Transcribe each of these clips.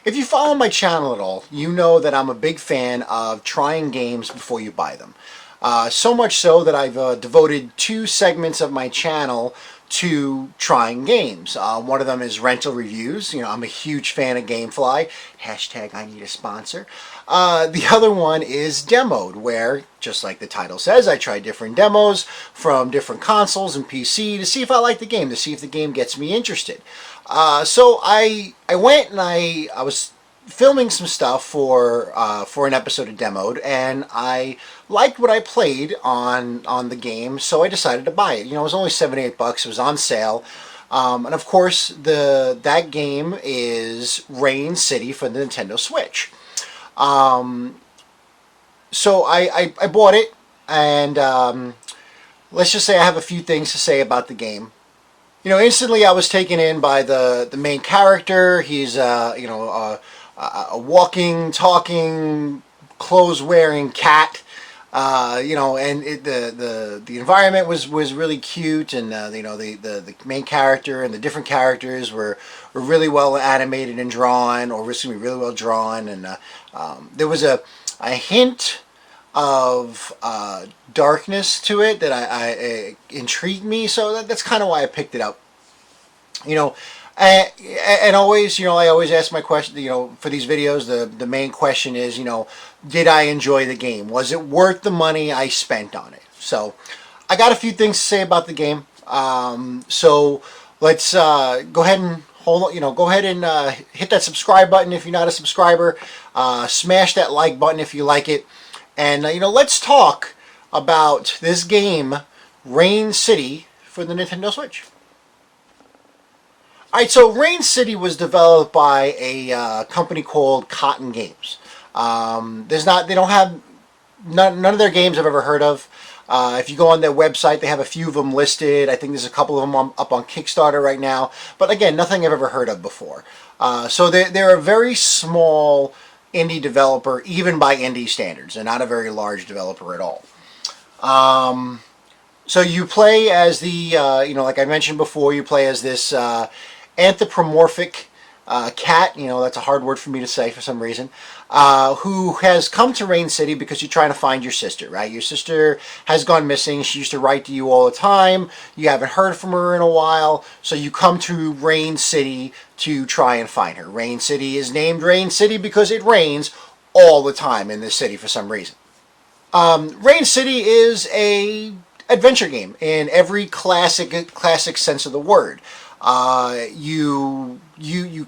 If you follow my channel at all, you know that I'm a big fan of trying games before you buy them. So much so that I've devoted 2 segments of my channel to trying games. One of them is rental reviews. You know, I'm a huge fan of Gamefly. Hashtag I need a sponsor. The other one is demoed, where, just like the title says, I try different demos from different consoles and PC to see if I like the game, to see if the game gets me interested. So I went and I was filming some stuff for an episode of Demoed, and I liked what I played on the game, so I decided to buy it. You know, it was only $7 or $8. It was on sale. And of course, that game is Rain City for the Nintendo Switch. So I bought it, and let's just say I have a few things to say about the game. You know, instantly I was taken in by the main character. He's a walking, talking, clothes-wearing cat. You know, and the environment was really cute, and you know, the main character and the different characters were really well animated and drawn, or really well drawn, and there was a hint of darkness to it that I intrigued me, so that's kind of why I picked it up. You know, and always, you know, I always ask my question, you know, for these videos, the main question is, you know, did I enjoy the game? Was it worth the money I spent on it? So I got a few things to say about the game. So let's go ahead and go ahead and hit that subscribe button if you're not a subscriber. Smash that like button if you like it. And, you know, let's talk about this game, Rain City, for the Nintendo Switch. Alright, so Rain City was developed by a company called Cotton Games. They don't have, none of their games I've ever heard of. If you go on their website, they have a few of them listed. I think there's a couple of them up on Kickstarter right now. But again, nothing I've ever heard of before. So they're a very small indie developer, even by indie standards. They're not a very large developer at all. So you play as the, you know, like I mentioned before, you play as this anthropomorphic cat, you know, that's a hard word for me to say for some reason, who has come to Rain City because you're trying to find your sister, right? Your sister has gone missing. She used to write to you all the time. You haven't heard from her in a while, so you come to Rain City to try and find her. Rain City is named Rain City because it rains all the time in this city for some reason. Rain City is a adventure game in every classic sense of the word. You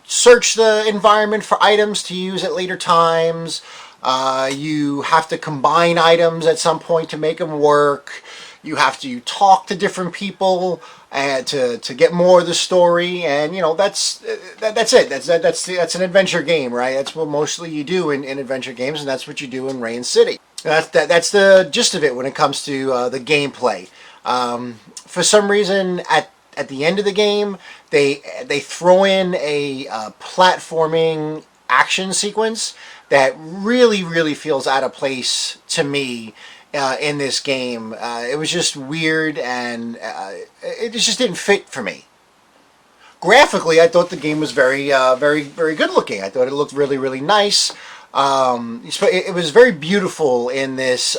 search the environment for items to use at later times. You have to combine items at some point to make them work. You have to talk to different people to get more of the story, and you know that's it. That's an adventure game, right? That's what mostly you do in adventure games, and that's what you do in Rain City. That's the gist of it when it comes to the gameplay. For some reason, at the end of the game, they throw in a platforming action sequence that really feels out of place to me in this game. It was just weird, and it just didn't fit for me. Graphically, I thought the game was very good looking. I thought it looked really nice. It was very beautiful in this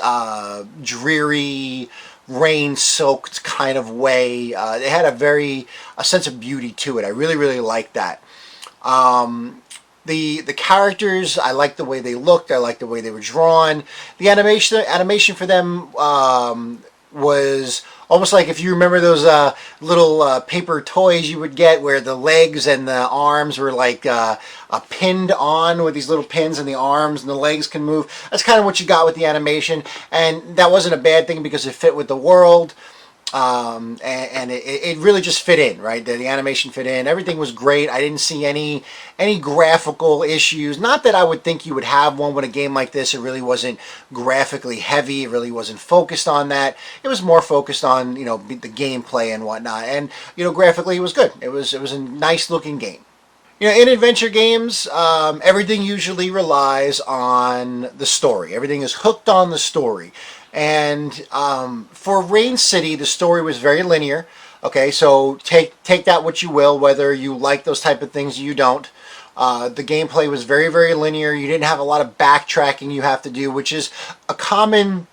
dreary, rain-soaked kind of way. It had a sense of beauty to it. I really liked that. The characters, I liked the way they looked. I liked the way they were drawn. The animation for them was almost like, if you remember those little paper toys you would get where the legs and the arms were like pinned on with these little pins, and the arms and the legs can move. That's kind of what you got with the animation, and that wasn't a bad thing because it fit with the world. And it really just fit in, right? The animation fit in. Everything was great. I didn't see any graphical issues. Not that I would think you would have one with a game like this. It really wasn't graphically heavy. It really wasn't focused on that. It was more focused on, you know, the gameplay and whatnot. And, you know, graphically it was good. It was a nice looking game. You know, in adventure games, everything usually relies on the story. Everything is hooked on the story. And for Rain City, the story was very linear. Okay, so take that what you will, whether you like those type of things or you don't. The gameplay was very, very linear. You didn't have a lot of backtracking you have to do, which is a common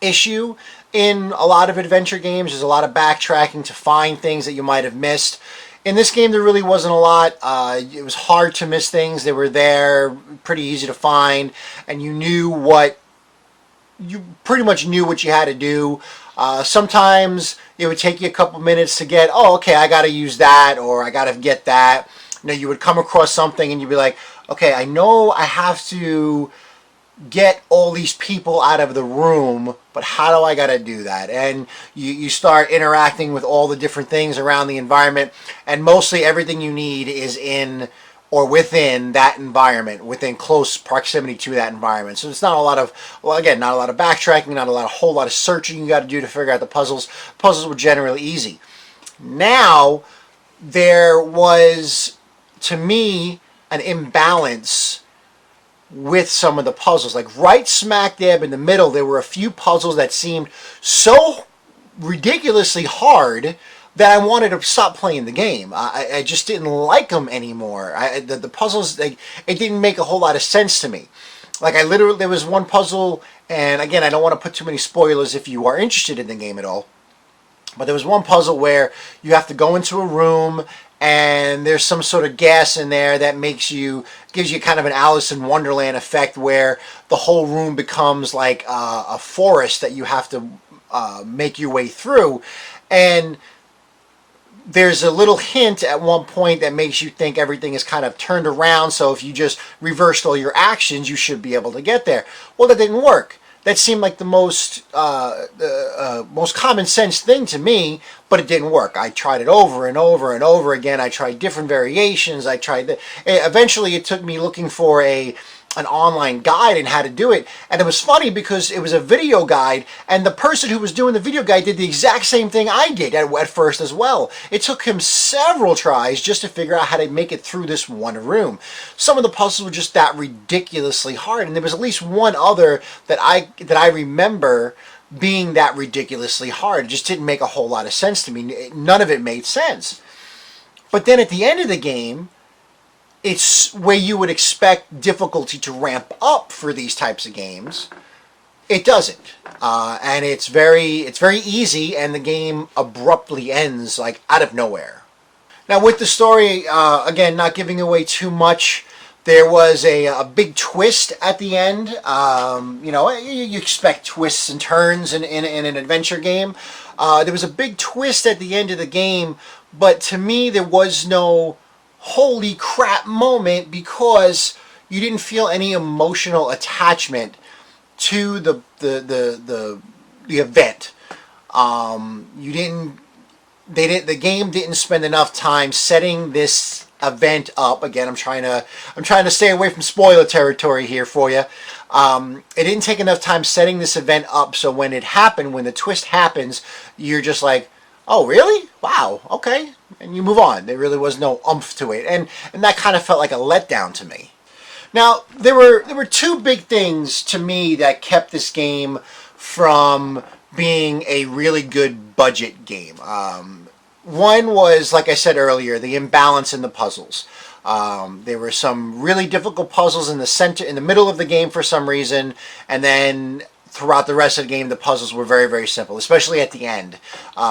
issue in a lot of adventure games. There's a lot of backtracking to find things that you might have missed. In this game, there really wasn't a lot. It was hard to miss things. They were there, pretty easy to find, and you pretty much knew what you had to do. Sometimes it would take you a couple minutes to get, oh, okay, I got to use that, or I got to get that. You would come across something and you'd be like, okay, I know I have to get all these people out of the room, but how do I got to do that? And you start interacting with all the different things around the environment, and mostly everything you need is in or within that environment, within close proximity to that environment. So it's not a lot of, well, again, not a lot of backtracking, not a whole lot of searching you got to do to figure out the puzzles. Puzzles were generally easy. Now, there was, to me, an imbalance with some of the puzzles. Like right smack dab in the middle, there were a few puzzles that seemed so ridiculously hard that I wanted to stop playing the game. I just didn't like them anymore. The puzzles, it didn't make a whole lot of sense to me. Like there was one puzzle, and again, I don't want to put too many spoilers if you are interested in the game at all, but there was one puzzle where you have to go into a room and there's some sort of gas in there that gives you kind of an Alice in Wonderland effect where the whole room becomes like a forest that you have to make your way through. And there's a little hint at one point that makes you think everything is kind of turned around, so if you just reversed all your actions, you should be able to get there. Well, that didn't work. That seemed like the most common sense thing to me, but it didn't work. I tried it over and over and over again. I tried different variations. Eventually, it took me looking for an online guide and how to do it. And it was funny because it was a video guide, and the person who was doing the video guide did the exact same thing I did at first as well. It took him several tries just to figure out how to make it through this one room. Some of the puzzles were just that ridiculously hard, and there was at least one other that I remember being that ridiculously hard. It just didn't make a whole lot of sense to me. None of it made sense. But then at the end of the game, it's where you would expect difficulty to ramp up for these types of games. It doesn't, and it's very easy, and the game abruptly ends like out of nowhere. Now, with the story, again, not giving away too much, there was a big twist at the end. You expect twists and turns in an adventure game. There was a big twist at the end of the game, but to me, there was no holy crap moment because you didn't feel any emotional attachment to the event. The game didn't spend enough time setting this event up. Again, I'm trying to stay away from spoiler territory here for you. It didn't take enough time setting this event up, so when the twist happens, you're just like, oh, really? Wow, okay. And you move on. There really was no oomph to it. And that kind of felt like a letdown to me. Now, there were two big things to me that kept this game from being a really good budget game. One was, like I said earlier, the imbalance in the puzzles. There were some really difficult puzzles in the middle of the game for some reason, and then throughout the rest of the game, the puzzles were very, very simple, especially at the end.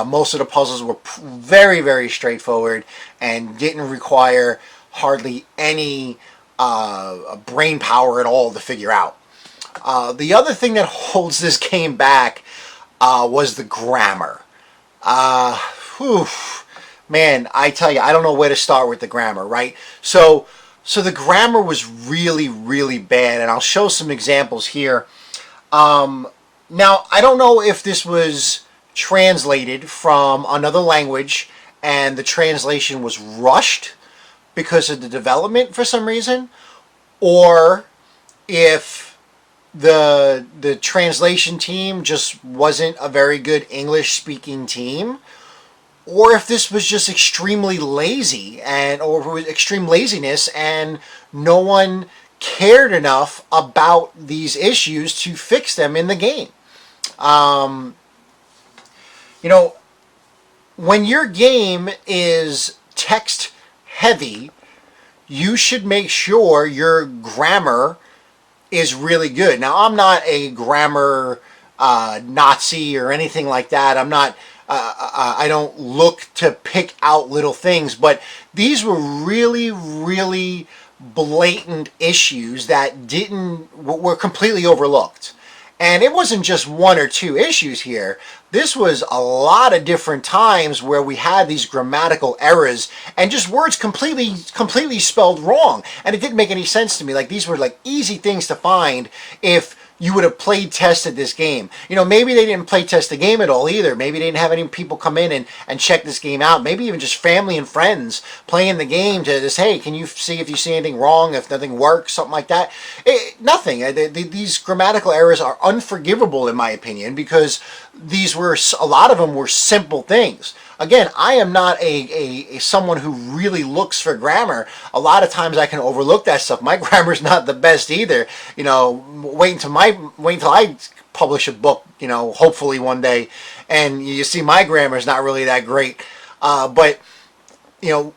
Most of the puzzles were very, very straightforward and didn't require hardly any brain power at all to figure out. The other thing that holds this game back was the grammar. Man, I tell you, I don't know where to start with the grammar, right? So the grammar was really, really bad, and I'll show some examples here. Now, I don't know if this was translated from another language and the translation was rushed because of the development for some reason, or if the translation team just wasn't a very good English-speaking team, or if this was just extremely lazy or it was extreme laziness and no one cared enough about these issues to fix them in the game. When your game is text heavy, you should make sure your grammar is really good. Now, I'm not a grammar Nazi or anything like that. I'm not. I don't look to pick out little things, but these were really, really blatant issues that were completely overlooked. And it wasn't just one or two issues here. This was a lot of different times where we had these grammatical errors and just words completely spelled wrong. And it didn't make any sense to me. Like, these were like easy things to find if you would have played tested this game. You know, maybe they didn't play test the game at all either. Maybe they didn't have any people come in and check this game out. Maybe even just family and friends playing the game to just, hey, can you see if you see anything wrong, if nothing works, something like that. Nothing. These grammatical errors are unforgivable in my opinion, because a lot of them were simple things. Again, I am not a someone who really looks for grammar. A lot of times I can overlook that stuff. My grammar's not the best either. You know, wait until I publish a book, you know, hopefully one day, and you see my grammar's not really that great. But, you know,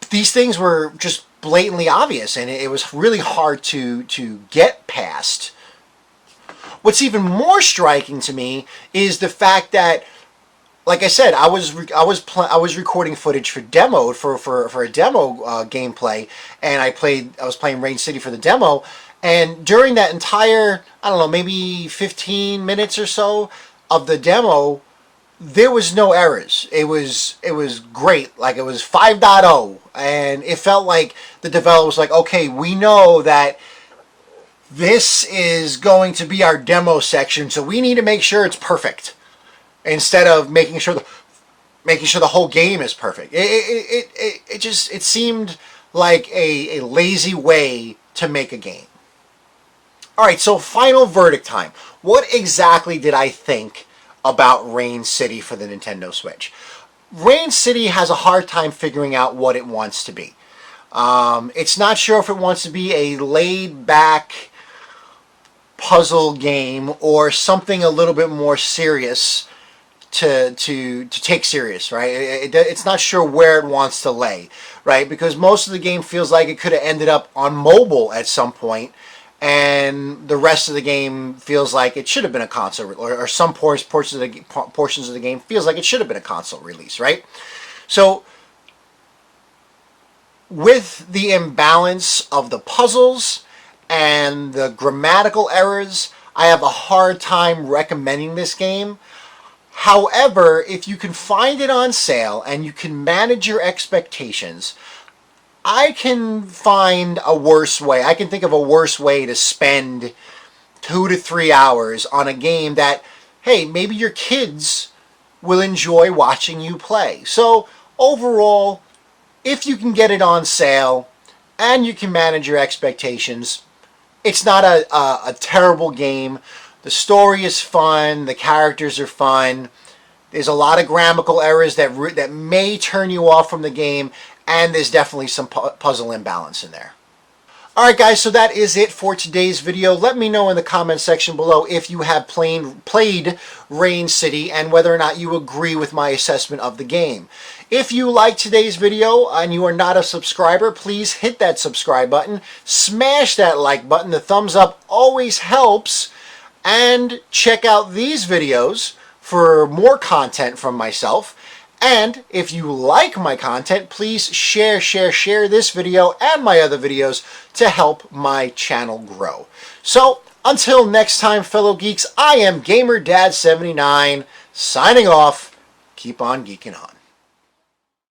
these things were just blatantly obvious, and it was really hard to get past. What's even more striking to me is the fact that, like I said, I was recording footage for a demo gameplay, and I was playing Rain City for the demo, and during that entire, I don't know, maybe 15 minutes or so of the demo, there was no errors. It was great. Like, it was 5.0, and it felt like the developer was like, okay, we know that this is going to be our demo section, so we need to make sure it's perfect, instead of making sure the whole game is perfect. It seemed like a lazy way to make a game. All right, so final verdict time. What exactly did I think about Rain City for the Nintendo Switch? Rain City has a hard time figuring out what it wants to be. It's not sure if it wants to be a laid-back puzzle game or something a little bit more serious to take serious, right? It's not sure where it wants to lay, right? Because most of the game feels like it could have ended up on mobile at some point, and the rest of the game feels like it should have been a console, or some portions of the game feels like it should have been a console release, right? So, with the imbalance of the puzzles and the grammatical errors, I have a hard time recommending this game. However, if you can find it on sale and you can manage your expectations, I can find a worse way. I can think of a worse way to spend 2 to 3 hours on a game that, hey, maybe your kids will enjoy watching you play. So overall, if you can get it on sale and you can manage your expectations, it's not a terrible game. The story is fun. The characters are fun. There's a lot of grammatical errors that may turn you off from the game, and there's definitely some puzzle imbalance in there. Alright guys, so that is it for today's video. Let me know in the comment section below if you have played Rain City and whether or not you agree with my assessment of the game. If you liked today's video and you are not a subscriber, please hit that subscribe button, smash that like button. The thumbs up always helps, and check out these videos for more content from myself. And if you like my content, please share this video and my other videos to help my channel grow. So, until next time, fellow geeks, I am GamerDad79, signing off. Keep on geeking on.